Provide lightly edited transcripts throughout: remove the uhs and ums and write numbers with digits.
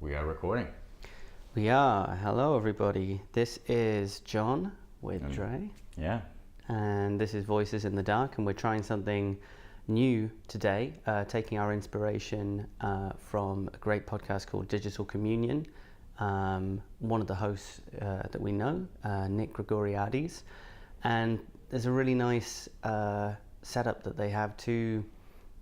We are recording. We are. Hello, everybody. This is Jon with Dre. Yeah. And this is Voices in the Dark, and we're trying something new today, taking our inspiration from a great podcast called Digital Communion. One of the hosts that we know, Nick Gregoriades. And there's a really nice setup that they have. Two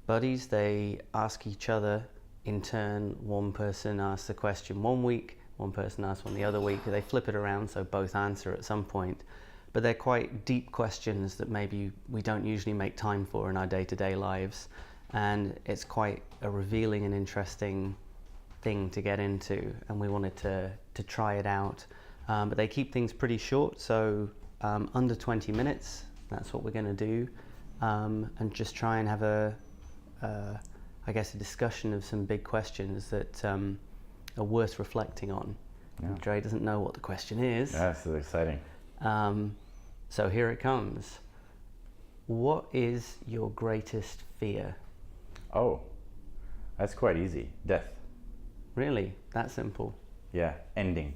buddies, they ask each other in turn. One person asks the question one week, one person asks one the other week. They flip it around so both answer at some point. But they're quite deep questions that maybe we don't usually make time for in our day-to-day lives. And it's quite a revealing and interesting thing to get into. And we wanted to try it out. But they keep things pretty short, so under 20 minutes, that's what we're going to do. And just try and have a discussion of some big questions that are worth reflecting on. Yeah. Dre doesn't know what the question is. Yeah, this is exciting. So here it comes. What is your greatest fear? Oh, that's quite easy. Death. Really? That simple? Yeah, ending.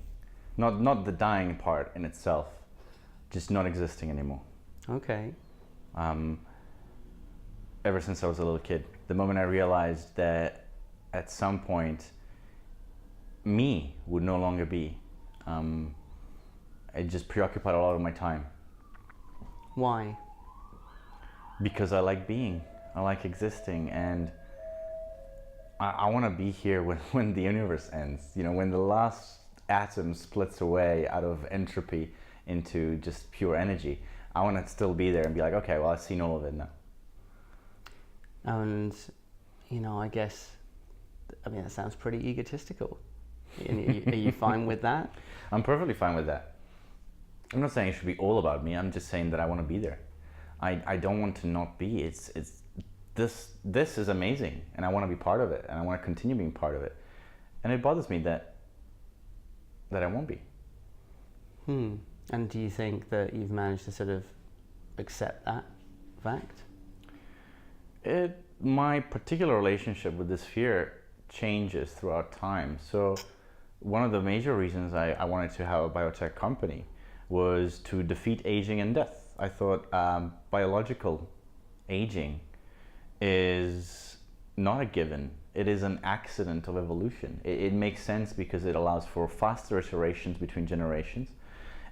Not the dying part in itself, just not existing anymore. Okay. Ever since I was a little kid, the moment I realized that at some point me would no longer be, it just preoccupied a lot of my time. Why? Because I like being, I like existing, and I want to be here when the universe ends. You know, when the last atom splits away out of entropy into just pure energy. I want to still be there and be like, okay, well, I've seen all of it now. And, you know, that sounds pretty egotistical. Are you fine with that? I'm perfectly fine with that. I'm not saying it should be all about me. I'm just saying that I want to be there. I don't want to not be. This is amazing, and I want to be part of it, and I want to continue being part of it. And it bothers me that I won't be. And do you think that you've managed to sort of accept that fact? My particular relationship with this fear changes throughout time. So one of the major reasons I wanted to have a biotech company was to defeat aging and death. I thought biological aging is not a given. It is an accident of evolution. It makes sense because it allows for faster iterations between generations,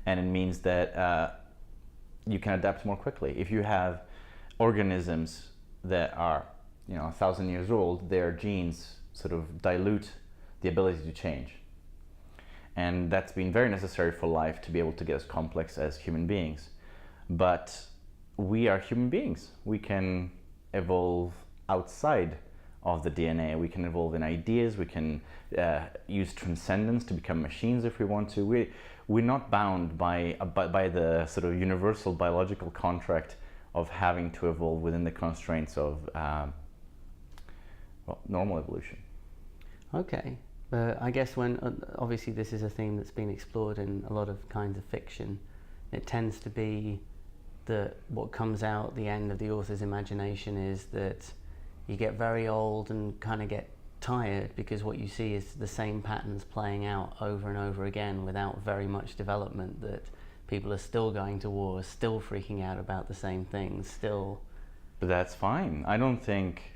and it means that you can adapt more quickly. If you have organisms that are 1,000 years old, their genes sort of dilute the ability to change. And that's been very necessary for life to be able to get as complex as human beings. But we are human beings. We can evolve outside of the DNA. We can evolve in ideas. We can use transcendence to become machines if we want to. We're not bound by the sort of universal biological contract of having to evolve within the constraints of normal evolution. Okay. I guess when obviously this is a theme that's been explored in a lot of kinds of fiction, it tends to be that what comes out the end of the author's imagination is that you get very old and kind of get tired because what you see is the same patterns playing out over and over again without very much development, that people are still going to wars, still freaking out about the same things, still. But that's fine. I don't think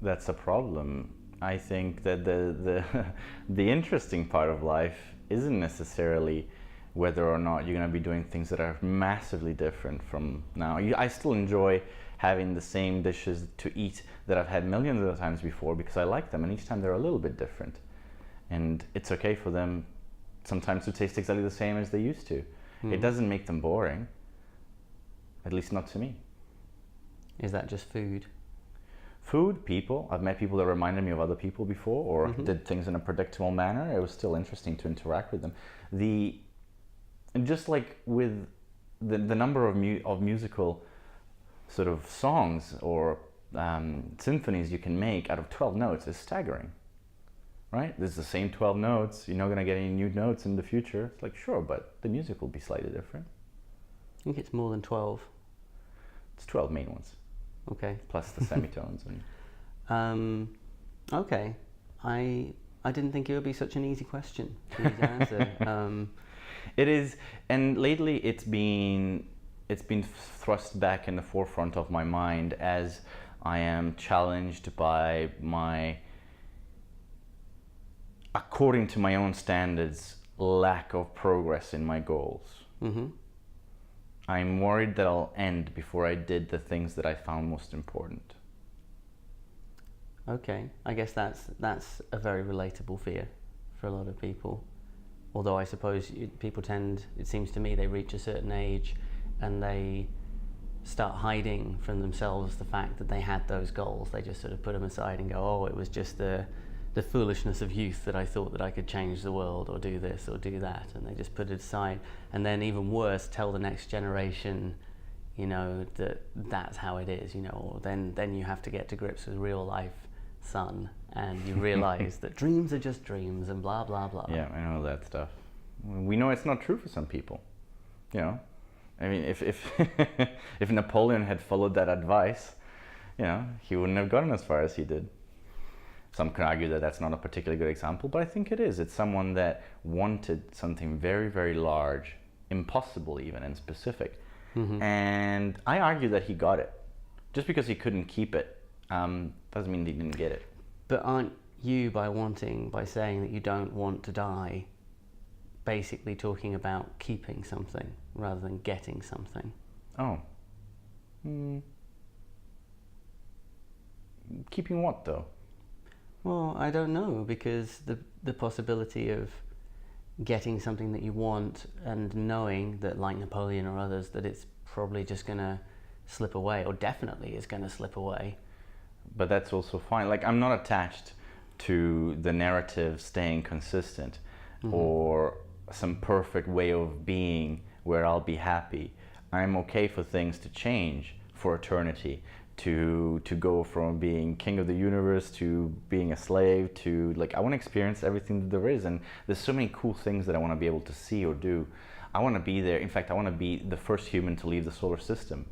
that's a problem. I think that the interesting part of life isn't necessarily whether or not you're going to be doing things that are massively different from now. I still enjoy having the same dishes to eat that I've had millions of times before because I like them, and each time they're a little bit different. And it's okay for them sometimes to taste exactly the same as they used to. It doesn't make them boring, at least not to me. Is that just food? Food, people. I've met people that reminded me of other people before, or did things in a predictable manner. It was still interesting to interact with them. Just like with the number of musical sort of songs or symphonies you can make out of 12 notes is staggering, right? There's the same 12 notes. You're not going to get any new notes in the future. It's like, sure, but the music will be slightly different. I think it's more than 12. It's 12 main ones. Okay. Plus the semitones. Okay. I I didn't think it would be such an easy question for you to answer. It is, and lately it's been thrust back in the forefront of my mind as I am challenged by my, according to my own standards, lack of progress in my goals. Mm-hmm. I'm worried that I'll end before I did the things that I found most important. Okay, I guess that's a very relatable fear for a lot of people. Although I suppose people tend, it seems to me, they reach a certain age and they start hiding from themselves the fact that they had those goals. They just sort of put them aside and go, oh, it was just the foolishness of youth that I thought that I could change the world or do this or do that, and they just put it aside. And then even worse, tell the next generation, you know, that that's how it is, you know, or then you have to get to grips with real life, son, and you realize that dreams are just dreams and blah blah blah. Yeah, I know that stuff. We know it's not true for some people, you know. I mean, if if Napoleon had followed that advice, you know, he wouldn't have gotten as far as he did. Some can argue that that's not a particularly good example, but I think it is. It's someone that wanted something very, very large, impossible even, and specific. Mm-hmm. And I argue that he got it. Just because he couldn't keep it doesn't mean he didn't get it. But aren't you, by saying that you don't want to die, basically talking about keeping something rather than getting something? Oh. Keeping what, though? Well, I don't know, because the possibility of getting something that you want and knowing that, like Napoleon or others, that it's probably just going to slip away, or definitely is going to slip away. But that's also fine. Like, I'm not attached to the narrative staying consistent, mm-hmm. or some perfect way of being where I'll be happy. I'm okay for things to change for eternity, to go from being king of the universe to being a slave to, like, I want to experience everything that there is, and there's so many cool things that I want to be able to see or do. I want to be there. In fact, I want to be the first human to leave the solar system.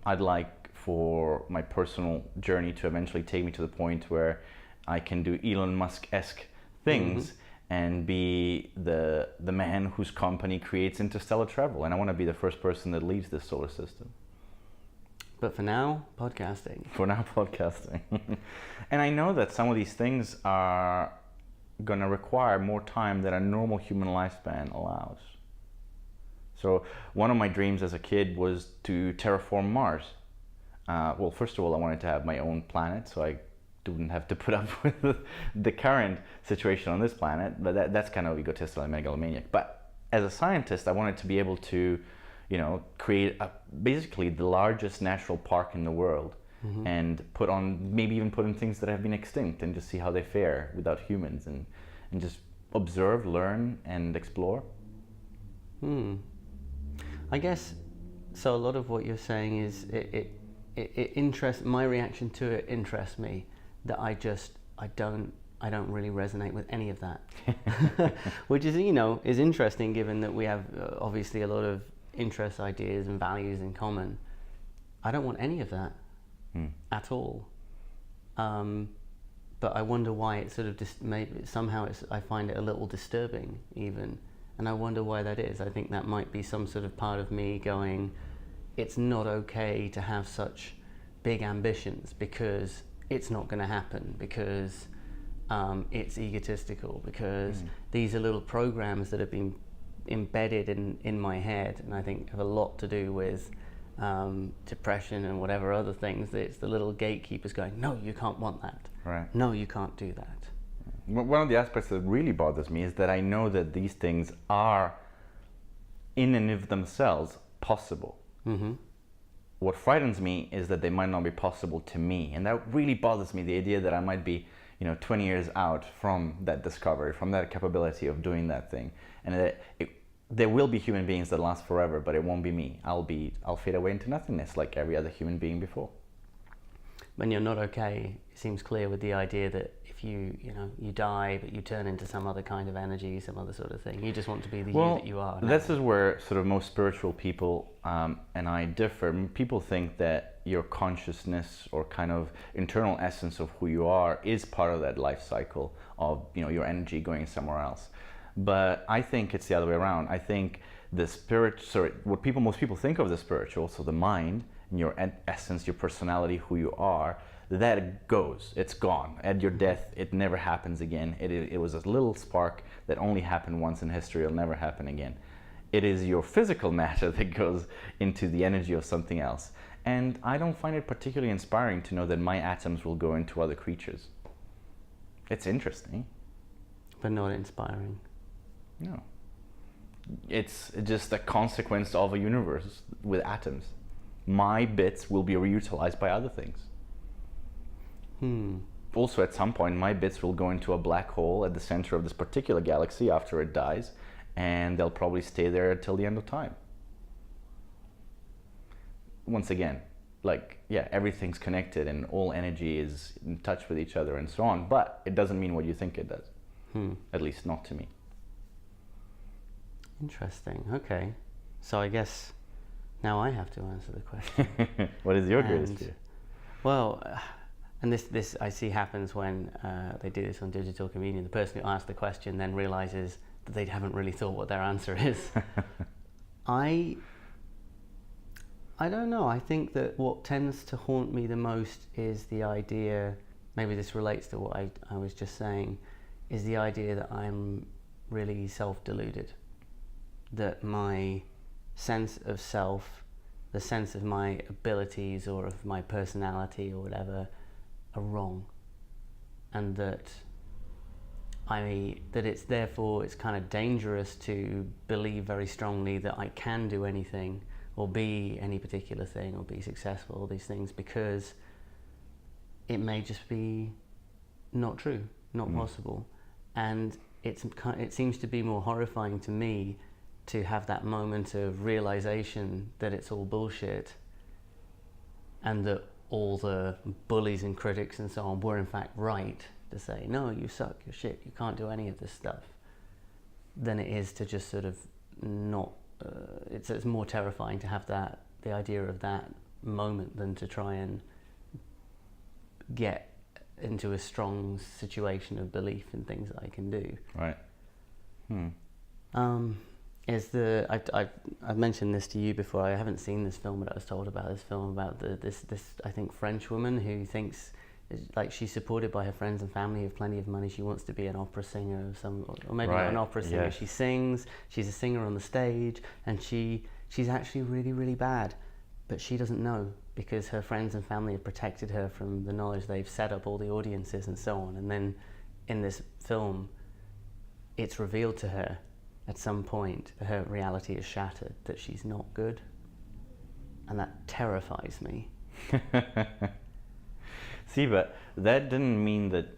I'd like for my personal journey to eventually take me to the point where I can do Elon Musk-esque things, mm-hmm. and be the man whose company creates interstellar travel, and I want to be the first person that leaves this solar system. But for now, podcasting. For now, podcasting. And I know that some of these things are going to require more time than a normal human lifespan allows. So one of my dreams as a kid was to terraform Mars. Well, first of all, I wanted to have my own planet, so I wouldn't have to put up with the current situation on this planet. But that's kind of egotistical and megalomaniac. But as a scientist, I wanted to be able to, you know, create basically the largest natural park in the world, mm-hmm. and maybe even put in things that have been extinct, and just see how they fare without humans, and just observe, learn, and explore. I guess so. A lot of what you're saying is it interests, my reaction to it interests me, that I don't really resonate with any of that, which is, you know, is interesting given that we have obviously a lot of interests, ideas, and values in common. I don't want any of that at all. But I wonder why it sort of I find it a little disturbing even, and I wonder why that is. I think that might be some sort of part of me going, it's not okay to have such big ambitions because it's not going to happen, because it's egotistical, because these are little programs that have been embedded in my head, and I think have a lot to do with depression and whatever other things. It's the little gatekeepers going, no, you can't want that. Right. No, you can't do that. One of the aspects that really bothers me is that I know that these things are, in and of themselves, possible. Mm-hmm. What frightens me is that they might not be possible to me, and that really bothers me, the idea that I might be, 20 years out from that discovery, from that capability of doing that thing, and that there will be human beings that last forever, but it won't be me. I'll fade away into nothingness like every other human being before. When you're not okay, seems clear with the idea that if you die, but you turn into some other kind of energy, some other sort of thing. You just want to be the you that you are now. This is where sort of most spiritual people and I differ. People think that your consciousness or kind of internal essence of who you are is part of that life cycle of your energy going somewhere else. But I think it's the other way around. I think what most people think of the spiritual, so the mind and your essence, your personality, who you are, that goes, it's gone. At your death, it never happens again. It was a little spark that only happened once in history, it'll never happen again. It is your physical matter that goes into the energy of something else. And I don't find it particularly inspiring to know that my atoms will go into other creatures. It's interesting. But not inspiring. No. It's just a consequence of a universe with atoms. My bits will be reutilized by other things. Also, at some point, my bits will go into a black hole at the center of this particular galaxy after it dies, and they'll probably stay there until the end of time. Once again, everything's connected and all energy is in touch with each other and so on, but it doesn't mean what you think it does. At least not to me. Interesting. Okay. So I guess now I have to answer the question. What is your greatest fear? Well, and this I see happens when they do this on Digital Communion. The person who asked the question then realizes that they haven't really thought what their answer is. I don't know. I think that what tends to haunt me the most is the idea, maybe this relates to what I was just saying, is the idea that I'm really self-deluded. That my sense of self, the sense of my abilities or of my personality or whatever are wrong. And that it's kind of dangerous to believe very strongly that I can do anything or be any particular thing or be successful, all these things, because it may just be not true, not possible. And it seems to be more horrifying to me to have that moment of realization that it's all bullshit and that all the bullies and critics and so on were in fact right to say, no, you suck, you're shit, you can't do any of this stuff, than it is to just sort of not, it's more terrifying to have the idea of that moment than to try and get into a strong situation of belief in things that I can do. Right. I've mentioned this to you before. I haven't seen this film, but I was told about this film about this I think French woman who thinks she's supported by her friends and family, have plenty of money. She wants to be an opera singer or maybe not an opera singer. Yes. She sings. She's a singer on the stage, and she's actually really, really bad, but she doesn't know because her friends and family have protected her from the knowledge. They've set up all the audiences and so on. And then in this film, it's revealed to her at some point, her reality is shattered, that she's not good. And that terrifies me. See, but that didn't mean that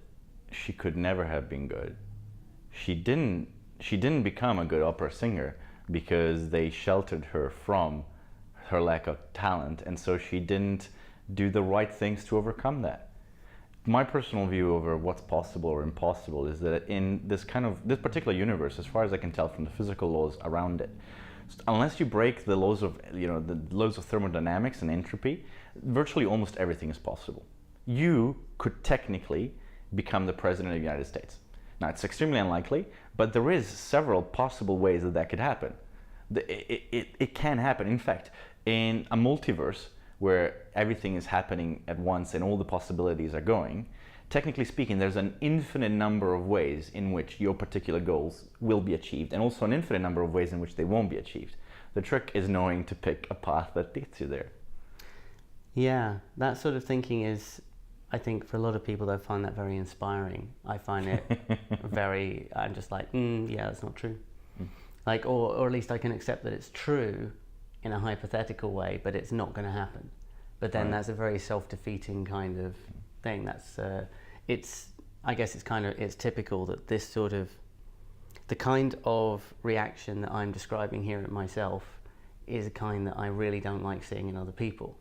she could never have been good. She didn't become a good opera singer because they sheltered her from her lack of talent, and so she didn't do the right things to overcome that. My personal view over what's possible or impossible is that in this particular universe, as far as I can tell from the physical laws around it, unless you break the laws of the laws of thermodynamics and entropy, virtually almost everything is possible. You could technically become the president of the United States. Now, it's extremely unlikely, but there is several possible ways that could happen. It can happen. In fact, in a multiverse where everything is happening at once and all the possibilities are going, technically speaking, there's an infinite number of ways in which your particular goals will be achieved, and also an infinite number of ways in which they won't be achieved. The trick is knowing to pick a path that leads you there. Yeah, that sort of thinking is, I think for a lot of people, they find that very inspiring. I find it I'm just like, yeah, that's not true. Or at least I can accept that it's true in a hypothetical way, but it's not going to happen. But then that's a very self-defeating kind of thing. I guess it's typical that this sort of, the kind of reaction that I'm describing here at myself is a kind that I really don't like seeing in other people,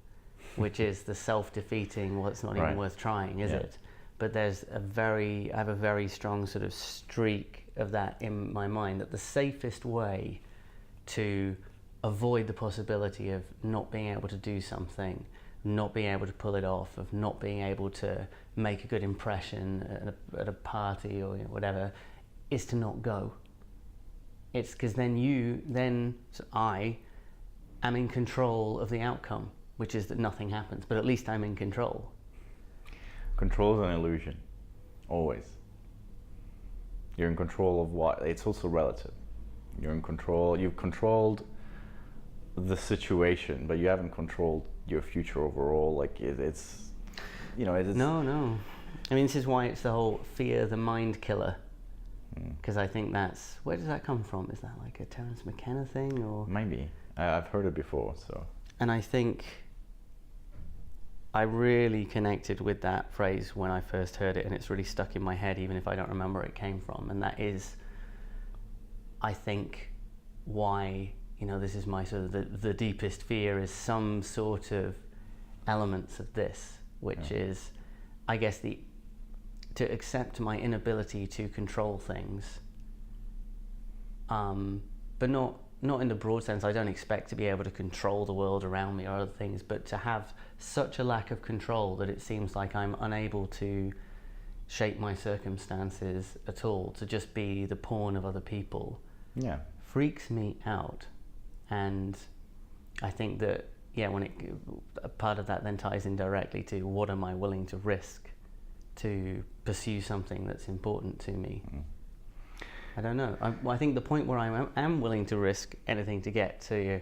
which is the self-defeating, well, it's not even worth trying, is it? but I have a very strong sort of streak of that in my mind, that the safest way to avoid the possibility of not being able to do something, not being able to pull it off, of not being able to make a good impression at a party or whatever, is to not go. It's because then I am in control of the outcome, which is that nothing happens, but at least I'm in control. Control is an illusion, always. You're in control of what? It's also relative. You're in control, you've controlled the situation, but you haven't controlled your future overall. Like it's No. I mean, this is why it's the whole fear the mind killer. Because I think where does that come from? Is that like a Terence McKenna thing, or? Maybe. I've heard it before, so. And I think I really connected with that phrase when I first heard it, and it's really stuck in my head, even if I don't remember where it came from. And that is, I think, why, this is my sort of the deepest fear, is some sort of elements of this, which is, I guess, to accept my inability to control things, but not in the broad sense. I don't expect to be able to control the world around me or other things, but to have such a lack of control that it seems like I'm unable to shape my circumstances at all, to just be the pawn of other people, freaks me out. And I think that, a part of that then ties in directly to what am I willing to risk to pursue something that's important to me. I don't know. I think the point where I am willing to risk anything to get to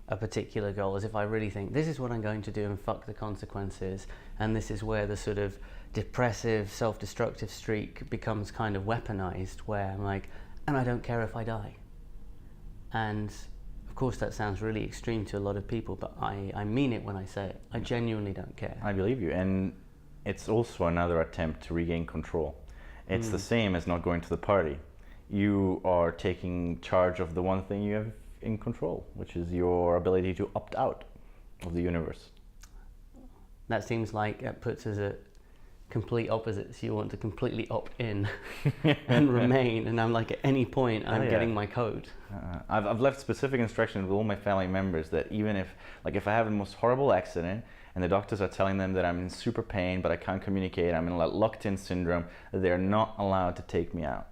a particular goal is if I really think this is what I'm going to do and fuck the consequences, and this is where the sort of depressive, self-destructive streak becomes kind of weaponized, where I'm like, and I don't care if I die. And of course that sounds really extreme to a lot of people, but I mean it when I say it. I genuinely don't care. I believe you. And it's also another attempt to regain control. It's the same as not going to the party. You are taking charge of the one thing you have in control, which is your ability to opt out of the universe. That seems like it puts us at complete opposites. You want to completely opt in and remain, and I'm like, at any point I'm getting my code. I've left specific instructions with all my family members that even if I have the most horrible accident and the doctors are telling them that I'm in super pain but I can't communicate, I'm in locked-in syndrome, they're not allowed to take me out.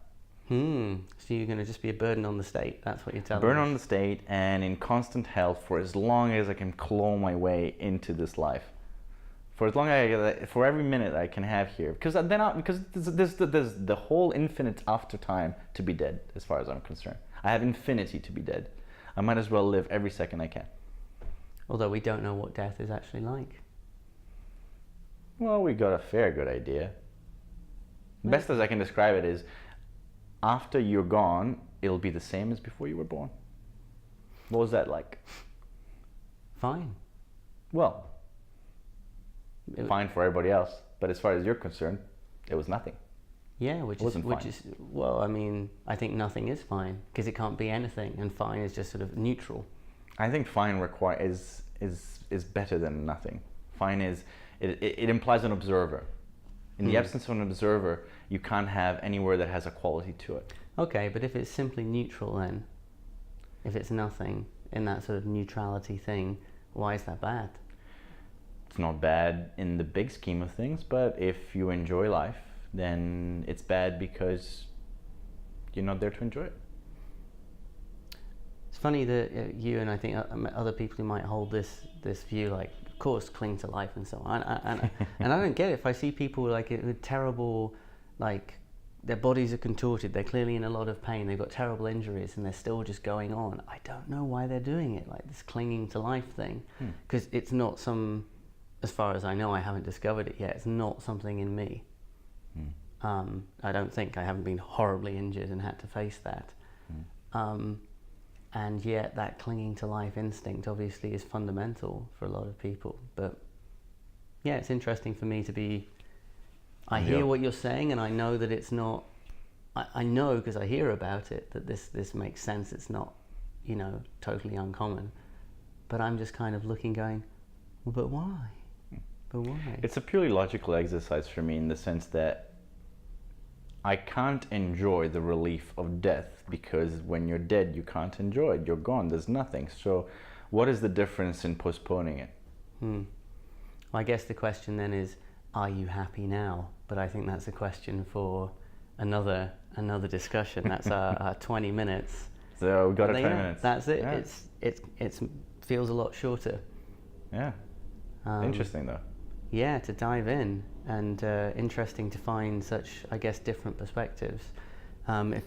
So you're going to just be a burden on the state. That's what you're telling me. Burden on the state, and in constant health for as long as I can claw my way into this life. For as long as for every minute I can have here, because there's the whole infinite after time to be dead, as far as I'm concerned. I have infinity to be dead. I might as well live every second I can. Although we don't know what death is actually like. Well, we got a fair good idea. Best as I can describe it is, after you're gone, it'll be the same as before you were born. What was that like? Fine. Well, fine for everybody else, but as far as you're concerned, it was nothing. Yeah, which is well, I mean, I think nothing is fine because it can't be anything, and fine is just sort of neutral. I think fine is better than nothing. Fine is it implies an observer. In the absence of an observer, you can't have anywhere that has a quality to it. Okay, but if it's simply neutral, then if it's nothing in that sort of neutrality thing, why is that bad? It's not bad in the big scheme of things, but if you enjoy life, then it's bad because you're not there to enjoy it. It's funny that you and I think other people who might hold this view, like, of course, cling to life and so on. And I don't get it. If I see people like with terrible, like, their bodies are contorted, they're clearly in a lot of pain, they've got terrible injuries, and they're still just going on. I don't know why they're doing it, like this clinging to life thing, because it's not as far as I know, I haven't discovered it yet. It's not something in me. I don't think. I haven't been horribly injured and had to face that. And yet that clinging to life instinct obviously is fundamental for a lot of people. But yeah, it's interesting for me to be, I hear what you're saying, and I know that it's not, I know because I hear about it that this makes sense. It's not, totally uncommon. But I'm just kind of looking going, well, but why? But why? It's a purely logical exercise for me in the sense that I can't enjoy the relief of death, because when you're dead, you can't enjoy it. You're gone. There's nothing. So what is the difference in postponing it? Well, I guess the question then is, are you happy now? But I think that's a question for another discussion. That's our 20 minutes. So we've got But 20 yeah, minutes. That's it. Yeah. It feels a lot shorter. Yeah. Interesting though. Yeah, to dive in, and interesting to find such, I guess, different perspectives. If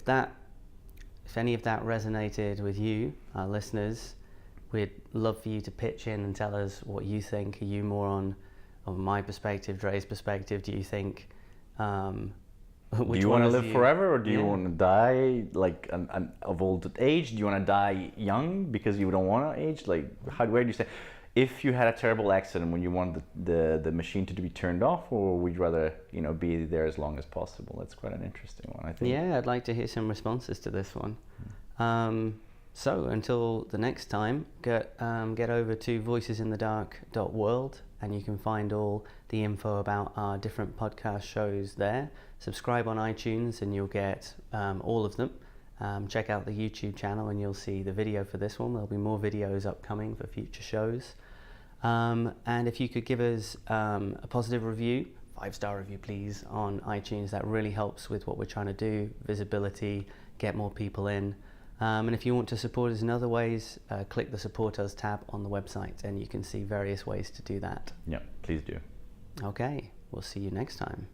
any of that resonated with you, our listeners, we'd love for you to pitch in and tell us what you think. Are you more on my perspective, Dre's perspective? Do you think? Do you want to live forever, or do you want to die like of old age? Do you want to die young because you don't want to age? Like, where do you say? If you had a terrible accident, would you want the machine to be turned off, or would you rather be there as long as possible? That's quite an interesting one, I think. Yeah, I'd like to hear some responses to this one. So until the next time, get over to voicesinthedark.world, and you can find all the info about our different podcast shows there. Subscribe on iTunes and you'll get all of them. Check out the YouTube channel and you'll see the video for this one. There'll be more videos upcoming for future shows. And if you could give us a positive review, 5-star review please, on iTunes, that really helps with what we're trying to do, visibility, get more people in. And if you want to support us in other ways, click the Support Us tab on the website and you can see various ways to do that. Yeah, please do. Okay, we'll see you next time.